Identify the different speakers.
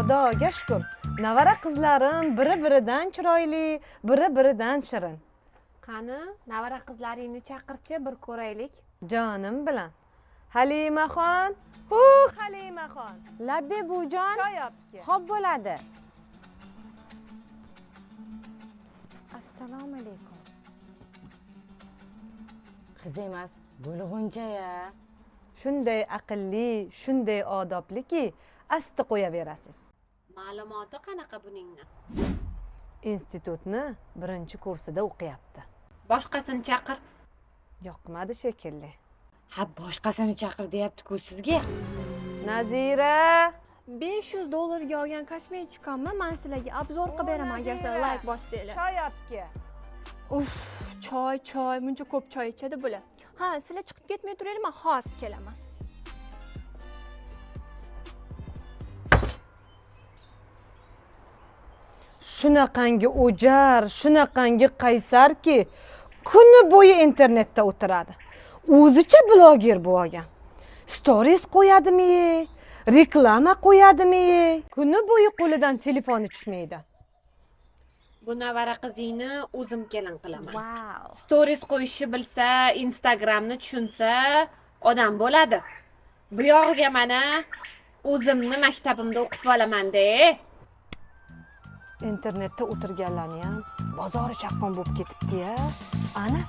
Speaker 1: Xudoga shukr. Navara qizlarim biri-biridan chiroyli, biri-biridan shirin.
Speaker 2: Qani, navara qizlaringni chaqirchi, bir ko'raylik.
Speaker 1: Jonim bilan. Halimaxon, Halimaxon.
Speaker 3: Labbe buvijon.
Speaker 1: Choy olib
Speaker 3: Xo'p bo'ladi. Assalomu alaykum. Qiz emas, bo'lg'uncha-ya.
Speaker 1: Shunday aqlli, shunday odobliki, asti qo'yaverasiz.
Speaker 2: Ma'lumoti qanaqa buningni?
Speaker 1: Institutni 1-kursida o'qiyapti.
Speaker 2: Boshqasini chaqir.
Speaker 1: Yoqmadi shekilli.
Speaker 3: Ha, boshqasini chaqir deyapti-ku sizga.
Speaker 1: Nazira,
Speaker 4: $500 olgan kosmetikamni men sizlarga obzor qilib beraman agar sizlar like bossanglar.
Speaker 1: choy olib
Speaker 4: Uf, choy, buncha ko'p choy ichadi bular. Ha, sizlar chiqib ketmay turinglar, men hozir kelaman.
Speaker 1: shunaqangi o'jar, shunaqangi qaysarki, kuni bo'yi internetda o'tiradi. O'zicha bloger bo'lgan. Stories qo'yadimi? Reklama qo'yadimi? Kuni bo'yi qo'lidan telefoni tushmaydi.
Speaker 2: Bu navara qizingni o'zim kelin qilaman.
Speaker 4: Wow.
Speaker 2: Stories qo'yishni bilsa, Instagramni tushunsa, odam bo'ladi. Bu yog'iga mana o'zimni maktabimda o'qitib olaman-da.
Speaker 1: Internetda o'tirganlarni ham bozori chaqqon bo'lib ketibdi-ya. Ana,